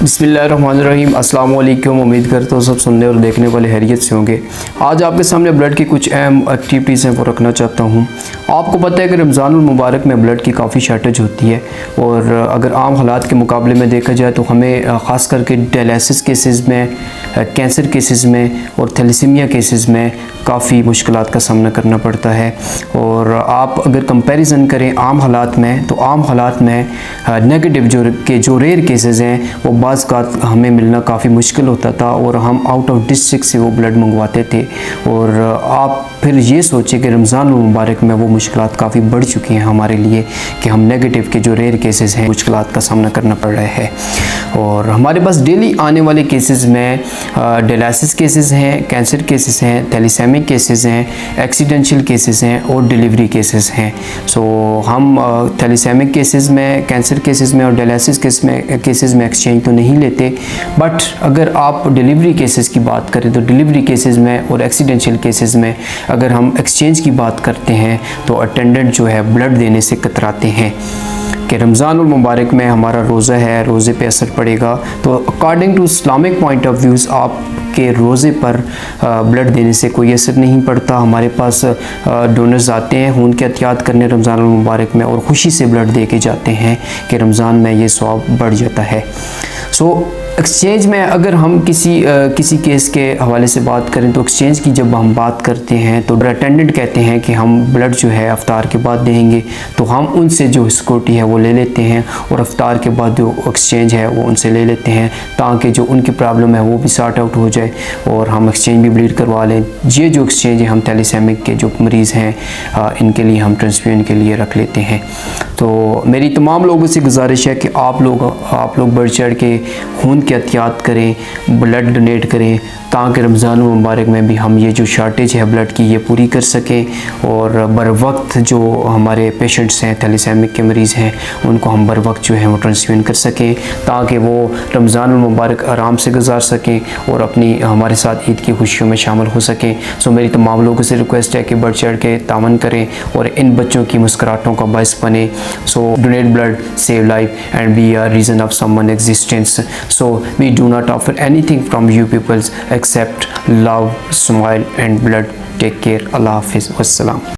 बिस्मिल्लाहिर्रहमानिर्रहीम। अस्सलाम वालेकुम। उम्मीद करता हूँ सब सुनने और देखने वाले हैरियत से होंगे। आज आपके सामने ब्लड की कुछ अहम एक्टिविटीज़ हैं वो रखना चाहता हूँ। आपको पता है कि रमज़ानुल मुबारक में ब्लड की काफ़ी शॉर्टेज होती है और अगर आम हालात के मुकाबले में देखा जाए तो हमें ख़ास करके डायलिसिस केसेस में, कैंसर केसेस में और थैलेसीमिया केसेस में काफ़ी मुश्किलात का सामना करना पड़ता है। और आप अगर कंपैरिजन करें आम हालात में तो आम हालात में नेगेटिव जो रेयर केसेस हैं वो बाज़ का हमें मिलना काफ़ी मुश्किल होता था और हम आउट ऑफ डिस्ट्रिक्ट से वो ब्लड मंगवाते थे। और आप फिर ये सोचें कि रमज़ान मुबारक में वो मुश्किलात काफ़ी बढ़ चुकी हैं हमारे लिए कि हम नेगेटिव के जो रेयर केसेस हैं मुश्किलात का सामना करना पड़ रहा है। और हमारे पास डेली आने वाले केसेस में डायलिसिस केसेस हैं, कैंसर केसेस हैं, थैलेसेमिक केसेस हैं, एक्सीडेंशियल केसेस हैं और डिलीवरी केसेस हैं। सो हम थैलेसेमिक केसेस में, कैंसर केसेस में और डायलिसिस केसेस में एक्सचेंज तो नहीं लेते, बट अगर आप डिलीवरी केसेस की बात करें तो डिलीवरी केसेस में और एक्सीडेंशियल केसेस में अगर हम एक्सचेंज की बात करते हैं तो अटेंडेंट जो है ब्लड देने से कतराते हैं कि रमज़ानुल मुबारक में हमारा रोज़ा है, रोज़े पे असर पड़ेगा। तो according to Islamic point of views आपके रोज़े पर ब्लड देने से कोई असर नहीं पड़ता। हमारे पास डोनर्स आते हैं खून के एहतियात करने रमज़ानुल मुबारक में और ख़ुशी से ब्लड दे के जाते हैं कि रमज़ान में ये सवाब बढ़ जाता है। सो एक्सचेंज में अगर हम किसी केस के हवाले से बात करें तो एक्सचेंज की जब हम बात करते हैं तो अटेंडेंट कहते हैं कि हम ब्लड जो है अफ्तार के बाद देंगे, तो हम उनसे जो सिक्योरिटी है वो ले लेते हैं और अफ्तार के बाद जो एक्सचेंज है वो उनसे ले लेते हैं ताकि जो उनकी प्रॉब्लम है वो भी सॉर्ट आउट हो जाए और हम एक्सचेंज भी ब्लीड करवा लें। ये जो एक्सचेंज है हम थैलेसेमिक के जो मरीज़ हैं इनके लिए हम ट्रांसफ्यूजन के लिए रख लेते हैं। तो मेरी तमाम लोगों से गुजारिश है कि आप लोग बढ़ चढ़ के खून के एहतियात करें, ब्लड डोनेट करें ताकि रमज़ान मुबारक में भी हम ये जो शॉर्टेज है ब्लड की ये पूरी कर सकें और बर वक्त जो हमारे पेशेंट्स हैं थैलेसेमिक के मरीज़ हैं उनको हम बर वक्त जो है वो ट्रांसफ्यूजन कर सकें ताकि वो रमज़ान मुबारक आराम से गुजार सकें और अपनी हमारे साथ ईद की खुशियों में शामिल हो सकें। सो मेरी तमाम लोगों से रिक्वेस्ट है कि बढ़ चढ़ के तावन करें और इन बच्चों की मुस्कुराहटों का बायस बने। So donate blood, save life and be a reason of someone existence. So we do not offer anything from you peoples except love, smile and blood. Take care. Allah Hafiz. Wassalam.